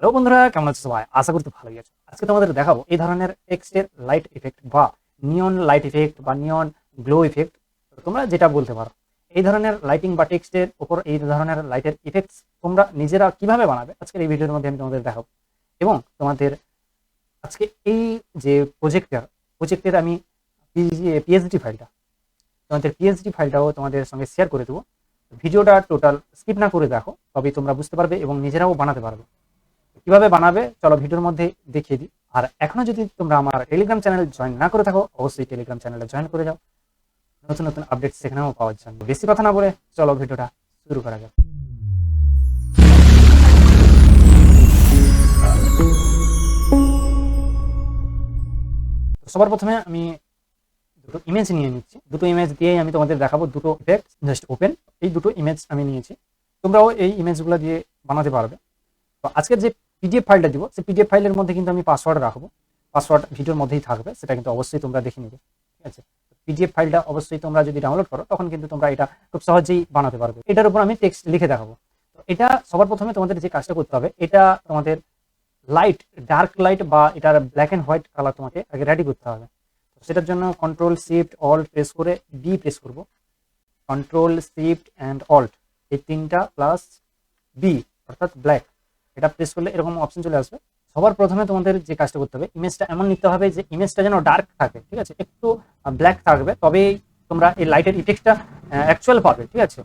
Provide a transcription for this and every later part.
Hello বন্ধুরা, কেমন আছো সবাই? আশা করতে ভালোই আছো। আজকে তোমাদের দেখাবো এই ধরনের টেক্সটের লাইট ইফেক্ট বা নিয়ন লাইট ইফেক্ট বা নিয়ন গ্লো ইফেক্ট, তোমরা যেটা বলতে পারো। এই ধরনের লাইটিং বা টেক্সটের উপর এই ধরনের লাইটের ইফেক্টস তোমরা নিজেরা কিভাবে বানাবে আজকের এই ভিডিওর মধ্যে আমি তোমাদের দেখাবো। এবং তোমাদের আজকে এই যে প্রজেক্টের আমি পিএইচডি ফাইলটা, তোমাদের পিএইচডি ফাইলটাও তোমাদের সঙ্গে শেয়ার করে দেবো। ভিডিওটা টোটাল স্কিপ না করে দেখো, তবেই তোমরা বুঝতে পারবে এবং নিজেরাও বানাতে পারবে। কিভাবে বানাবে চলো ভিডিওর মধ্যে দেখিয়ে দিই। আর এখনো যদি তোমরা আমার টেলিগ্রাম চ্যানেল জয়েন না করে থাকো, অবশ্যই টেলিগ্রাম চ্যানেলে জয়েন করে যাও নতুন নতুন আপডেট সেখানেও পাওয়ার জন্য। বেশি কথা না বলে চলো ভিডিওটা শুরু করা যাক। সবার প্রথমে আমি দুটো ইমেজ নিয়ে নিচ্ছি। দুটো ইমেজ দিয়েই আমি তোমাদের দেখাবো দুটো ইফেক্ট। জাস্ট ওপেন, এই দুটো ইমেজ আমি নিয়েছি, তোমরাও এই ইমেজগুলো দিয়ে বানাতে পারবে। তো আজকের যে পিডিএফ ফাইলটা দিব, সেই পিডিএফ ফাইলের মধ্যে কিন্তু আমি পাসওয়ার্ড রাখবো। পাসওয়ার্ড ভিডিওর মধ্যেই থাকবে, সেটা কিন্তু অবশ্যই তোমরা দেখে নেবে, ঠিক আছে? পিডিএফ ফাইলটা অবশ্যই তোমরা যদি ডাউনলোড করো তখন কিন্তু তোমরা এটা খুব সহজেই বানাতে পারবে। এটার উপর আমি টেক্সট লিখে দেখাবো। তো এটা সবার প্রথমে তোমাদের যে কাজটা করতে হবে, এটা তোমাদের লাইট, ডার্ক লাইট বা এটার ব্ল্যাক অ্যান্ড হোয়াইট কালার তোমাকে আগে রেডি করতে হবে। তো সেটার জন্য কন্ট্রোল শিফট অল্ট প্রেস করে বি প্রেস করব। কন্ট্রোল শিফট অ্যান্ড অল্ট, এই তিনটা প্লাস বি অর্থাৎ ব্ল্যাক, এটা প্রেস করলে এরকম অপশন চলে আসবে। সবার প্রথমে তোমাদের যে কাজটা করতে হবে, ইমেজটা এমন নিতে হবে যে ইমেজটা যেন ডার্ক থাকে, ঠিক আছে? একটু ব্ল্যাক থাকবে, তবেই তোমরা এই লাইটের ইফেক্টটা অ্যাকচুয়াল পাবে, ঠিক আছে?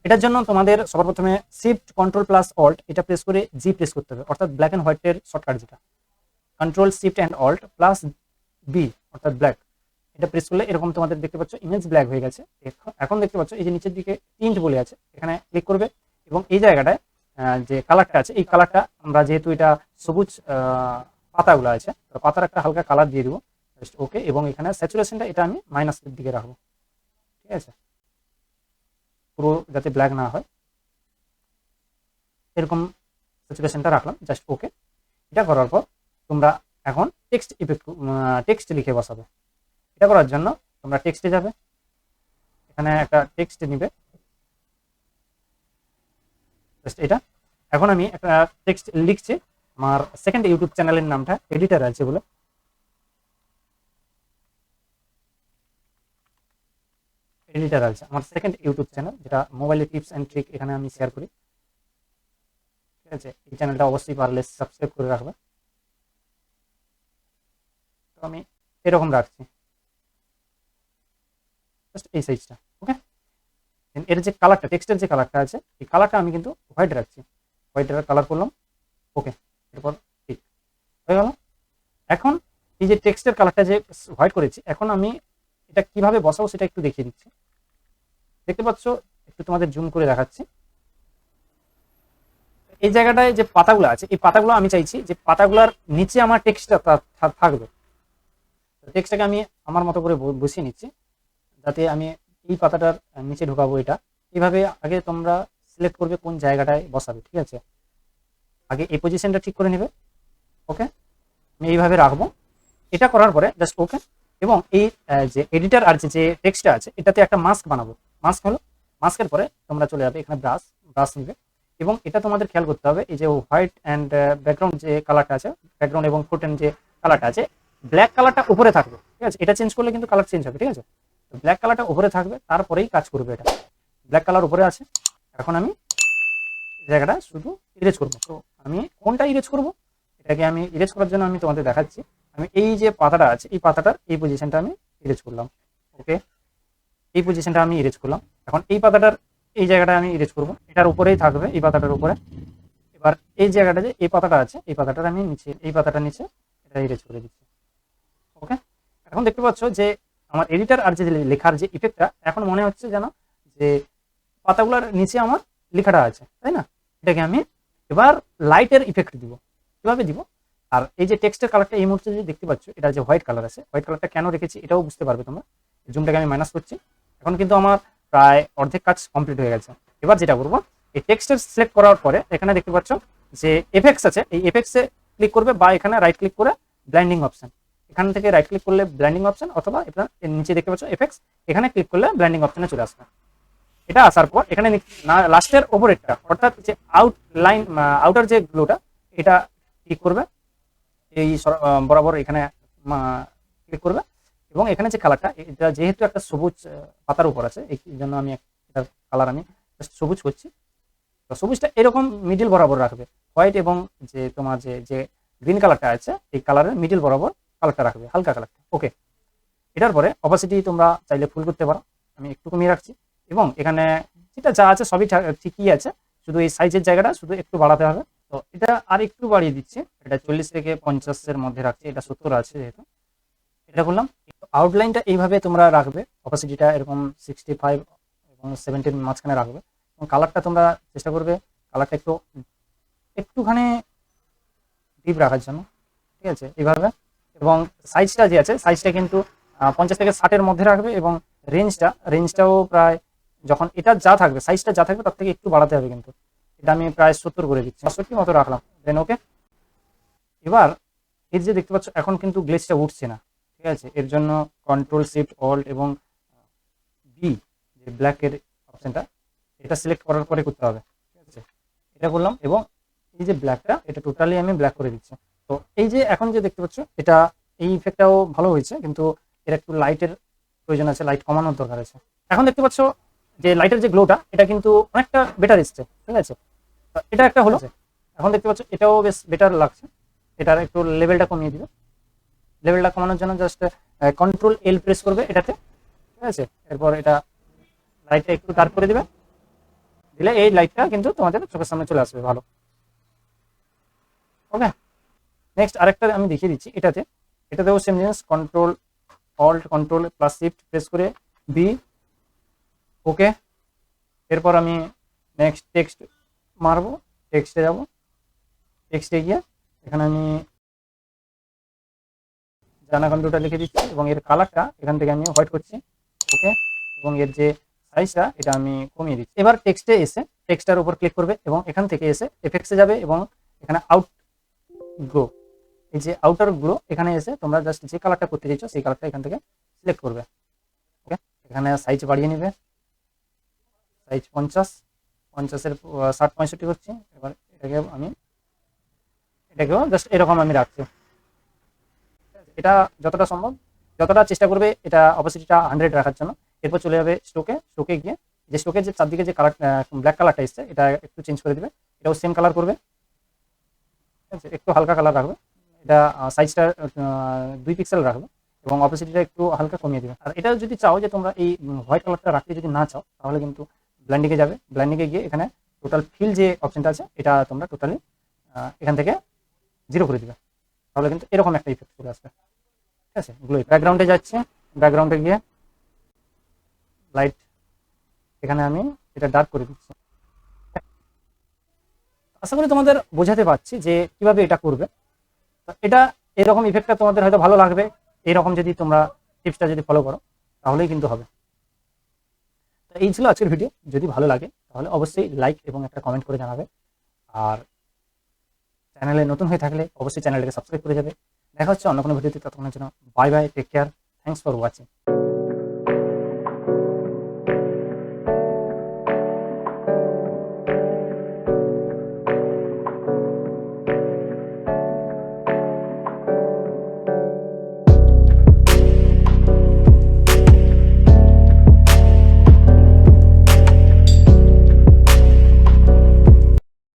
এটার জন্য তোমাদের সবার প্রথমে শিফট কন্ট্রোল প্লাস অল্ট এটা প্রেস করে জি প্রেস করতে হবে, অর্থাৎ ব্ল্যাক অ্যান্ড হোয়াইটের শর্টকাট যেটা। Control shift and alt plus B অর্থাৎ ব্ল্যাক, এটা প্রেস করলে এরকম তোমাদের দেখতে পাচ্ছ ইমেজ ব্ল্যাক হয়ে গেছে। এখন দেখতে পাচ্ছ এই যে নিচের দিকে টিন্ট বলে আছে, এখানে ক্লিক করবে এবং এই জায়গাটায় যে কালারটা আছে, এই কালারটা আমরা যেহেতু এটা সবুজ পাতাগুলো আছে, পাতার একটা হালকা কালার দিয়ে দিব, জাস্ট ওকে। এবং এখানে স্যাচুরেশনটা এটা আমি মাইনাসের দিকে রাখবো, ঠিক আছে? পুরো যাতে ব্ল্যাক না হয় এরকম স্যাচুরেশনটা রাখলাম, জাস্ট ওকে। এটা করার পর তোমরা এখন টেক্সট লিখে বসাবে। এটা করার জন্য তোমরা টেক্সটে যাবে, এখানে একটা টেক্সট নিবে, জাস্ট এটা। এখন আমি একটা টেক্সট লিখছি, আমার সেকেন্ড ইউটিউব চ্যানেলের নামটা এডিটর আছে বলে, এডিটর আছে আমার সেকেন্ড ইউটিউব চ্যানেল, যেটা মোবাইলের টিপস অ্যান্ড ট্রিক এখানে আমি শেয়ার করি, ঠিক আছে? এই চ্যানেলটা অবশ্যই পারলে সাবস্ক্রাইব করে রাখবে। তো আমি এরকম রাখছি, জাস্ট এই সাইজটা, ওকে। এর যে কালারটা, টেক্সটের যে কালারটা আছে, এই কালারটা আমি কিন্তু হোয়াইট রাখছি, হোয়াইটের কালার করলাম, ওকে। এরপর ঠিক হয়ে গেল। এখন এই যে টেক্সটের কালারটা যে হোয়াইট করেছি, এখন আমি এটা কিভাবে বসাবো সেটা একটু দেখিয়ে দিচ্ছি। দেখতে পাচ্ছ, একটু তোমাদের জুম করে দেখাচ্ছি। এই জায়গাটায় যে পাতাগুলো আছে, এই পাতাগুলো আমি চাইছি যে পাতাগুলোর নিচে আমার টেক্সটটা থাকবে। টেক্সটটাকে আমি আমার মতো করে বসিয়ে নিচ্ছি, যাতে আমি এই পাতাটার নিচে ঢুকাবো। এটা এইভাবে আগে তোমরা সিলেক্ট করবে কোন জায়গাটায় বসাবে, ঠিক আছে? আগে এই পজিশনটা ঠিক করে নেবে, ওকে। আমি এইভাবে রাখবো। এটা করার পরে জাস্ট ওকে। এবং এই যে এডিটর আর যে টেক্সটটা আছে, এটাতে একটা মাস্ক বানাবো। মাস্ক হলো, মাস্কের পরে তোমরা চলে যাবে এখানে ব্রাশ নিবে এবং এটা তোমাদের খেয়াল করতে হবে, এই যে হোয়াইট অ্যান্ড ব্যাকগ্রাউন্ড যে কালারটা আছে, ব্যাকগ্রাউন্ড এবং ফুটেন যে কালারটা আছে, ব্ল্যাক কালারটা উপরে থাকবে, ঠিক আছে? এটা চেঞ্জ করলে কিন্তু কালার চেঞ্জ হবে, ঠিক আছে? ব্ল্যাক কালারটা উপরে থাকবে, তারপরেই কাজ করবে। এটা ব্ল্যাক কালার উপরে আছে। এখন আমি জায়গাটা শুধু ইরেজ করবো। তো আমি কোনটা ইরেজ করবো, এটাকে আমি ইরেজ করার জন্য আমি তোমাদের দেখাচ্ছি। আমি এই যে পাতাটা আছে, এই পাতাটার এই পজিশনটা আমি ইরেজ করলাম, ওকে। এই পজিশনটা আমি ইরেজ করলাম। এখন এই পাতাটার এই জায়গাটা আমি ইরেজ করবো, এটার উপরেই থাকবে, এই পাতাটার উপরে। এবার এই জায়গাটা যে এই পাতাটা আছে, এই পাতাটার আমি নিচে, এই পাতাটা নিচে এটা ইরেজ করে দিচ্ছি, ওকে। এখন দেখতে পাচ্ছ যে আমার এডিটর আর যে লেখার যে ইফেক্টটা, এখন মনে হচ্ছে যেন যে পাতাগুলোর নিচে আমার লেখাটা আছে, তাই না? এটাকে আমি এবার লাইটের ইফেক্ট দিব। কিভাবে দিব? আর এই যে টেক্সটের কালারটা এই মুহূর্তে যে দেখতে পাচ্ছ, এটা যে হোয়াইট কালার আছে, হোয়াইট কালারটা কেন রেখেছি এটাও বুঝতে পারবে তোমরা। জুমটাকে আমি মাইনাস করছি। এখন কিন্তু আমার প্রায় অর্ধেক কাজ কমপ্লিট হয়ে গেছে। এবার যেটা করবো, এই টেক্সটের সিলেক্ট করার পরে এখানে দেখতে পাচ্ছ যে এফেক্টস আছে, এই এফেক্টসে ক্লিক করবে বা এখানে রাইট ক্লিক করে ব্লাইন্ডিং অপশন, এখান থেকে রাইট ক্লিক করলে ব্লাইন্ডিং অপশন, অথবা এর নিচে দেখতে পাচ্ছ এফেক্টস, এখানে ক্লিক করলে ব্লাইন্ডিং অপশনে চলে আসবে। এটা আসার পর এখানে লাস্টের ওপরেরটা, অর্থাৎ যে আউটার যে গ্লোটা, এটা ক্লিক করবে, এই বরাবর এখানে ক্লিক করবে এবং এখানে যে কালারটা, এটা যেহেতু একটা সবুজ পাতার উপর আছে এই জন্য আমি এটার কালার আমি সবুজ করছি। তো সবুজটা এরকম মিডিল বরাবর রাখবে, হোয়াইট এবং যে তোমার যে গ্রিন কালারটা আছে এই কালারের মিডিল বরাবর কালারটা রাখবে, হালকা কালারটা। ওকে, এটার পরে অপাসিটি তোমরা চাইলে ফুল করতে পারো, আমি একটু কমিয়ে রাখছি এবং এখানে যেটা যা আছে সবই ঠিকই আছে, শুধু এই সাইজের জায়গাটা শুধু একটু বাড়াতে হবে। তো এটা আর একটু বাড়িয়ে দিচ্ছি, এটা 40 থেকে 50-এর মধ্যে রাখছি, এটা 70 আছে যেহেতু। এটা করলাম। আউটলাইনটা এইভাবে তোমরা রাখবে, অপাসিটিটা এরকম 65 এবং 70 মাঝখানে রাখবে এবং কালারটা তোমরা চেষ্টা করবে কালারটা একটুখানি ডিপ রাখার জন্য, ঠিক আছে এইভাবে। এবং সাইজটা যে আছে সাইজটা কিন্তু 50 থেকে 60-এর মধ্যে রাখবে এবং রেঞ্জটাও প্রায় যখন এটা যা থাকবে সাইজটা যা থাকবে তার থেকে একটু বাড়াতে হবে, কিন্তু এটা আমি প্রায় 70 করে দিচ্ছি, 65 মতো রাখলাম। দেন ওকে, এবার এর যে দেখতে পাচ্ছ এখন কিন্তু গ্লেজটা উঠছে না, ঠিক আছে। এর জন্য কন্ট্রোল শিফট অল্ট এবং বি যে ব্ল্যাকের অপশনটা এটা সিলেক্ট করার পরে করতে হবে, ঠিক আছে। এটা করলাম এবং এই যে ব্ল্যাকটা এটা টোটালি আমি ব্ল্যাক করে দিচ্ছি। তো এই যে এখন যে দেখতে পাচ্ছ এটা এই ইফেক্টটাও ভালো হয়েছে, কিন্তু এর একটু লাইটের প্রয়োজন আছে, লাইট কমানোর দরকার আছে। এখন দেখতে পাচ্ছ যে লাইটের যে গ্লোটা এটা কিন্তু অনেকটা বেটার এসছে, ঠিক আছে। এটা একটা হলো, এখন দেখতে পাচ্ছ এটাও বেশ বেটার লাগছে। এটার একটু লেভেলটা কমিয়ে দিবে, লেভেলটা কমানোর জন্য জাস্ট কন্ট্রোল এল প্রেস করবে এটাতে, ঠিক আছে। এরপর এটা লাইটটা একটু ডার্ক করে দিবে, দিলে এই লাইটটা কিন্তু তোমাদের চোখের সামনে চলে আসবে ভালো। ওকে, নেক্সট আরেকটা আমি দেখিয়ে দিচ্ছি, এটাতেও সেম জিনিস, control alt control plus shift press করে বি, ওকে। এরপর আমি নেক্সট টেক্সট মারবো, টেক্সটে যাব, টেক্সটে গিয়ে এখানে আমি জানা কম্পিউটার লিখে দিচ্ছি এবং এর কালারটা এখান থেকে আমি হোয়াইট করছি, ওকে। এবং এর যে সাইজটা এটা আমি কমিয়ে দিচ্ছি। এবার টেক্সটে এসে টেক্সটার উপর ক্লিক করবে এবং এখান থেকে এসে এফেক্টসে যাবে এবং এখানে আউট গ্লো, এই যে আউটার গ্লো এখানে এসে তোমরা জাস্ট যে কালারটা করতে চাইছো সেই কালারটা এখান থেকে সিলেক্ট করবে, ওকে। এখানে সাইজ বাড়িয়ে নিবে, সাইজ 50-এর 60-65 করছি। এবার এটাকেও জাস্ট এরকম আমি রাখছি, এটা যতটা সম্ভব যতটা চেষ্টা করবে এটা অপাসিটিটা 100 রাখার জন্য। এরপর চলে যাবে স্ট্রোকে গিয়ে যে স্ট্রোকের যে চারদিকে যে কালার ব্ল্যাক কালারটা এসছে এটা একটু চেঞ্জ করে দিবে, এটাও সেম কালার করবে, ঠিক আছে। একটু হালকা কালার রাখবে, এটা সাইজটা 2 পিক্সেল রাখবে এবং অপাসিটিটা একটু হালকা কমিয়ে দিবে। আর এটা যদি চাও যে তোমরা এই হোয়াইট কালারটা রাখতে যদি না চাও তাহলে কিন্তু ব্ল্যান্ডিংয়ে যাবে, ব্ল্যান্ডিংয়ে গিয়ে এখানে টোটাল ফিল যে অপশনটা আছে এটা তোমরা টোটালি এখান থেকে 0 করে দিবে, তাহলে কিন্তু এরকম একটা ইফেক্ট চলে আসবে, ঠিক আছে। গ্লোই ব্যাকগ্রাউন্ডে যাচ্ছে, ব্যাকগ্রাউন্ডে গিয়ে লাইট এখানে আমি এটা ডার্ক করে দিচ্ছি। আশা করি তোমাদের বোঝাতে পারছি যে কিভাবে এটা করবে। এটা এরকম ইফেক্টটা তোমাদের হয়তো ভালো লাগবে, এইরকম যদি তোমরা টিপসটা যদি ফলো করো তাহলেই কিন্তু হবে। তো এই ছিল আজকের ভিডিও, যদি ভালো লাগে তাহলে অবশ্যই লাইক এবং একটা কমেন্ট করে জানাবে। আর চ্যানেলে নতুন হয়ে থাকলে অবশ্যই চ্যানেলটাকে সাবস্ক্রাইব করে যাবে। দেখা হচ্ছে অন্য কোনো ভিডিওতে, ততক্ষণের জন্য bye bye, take care, thanks for watching.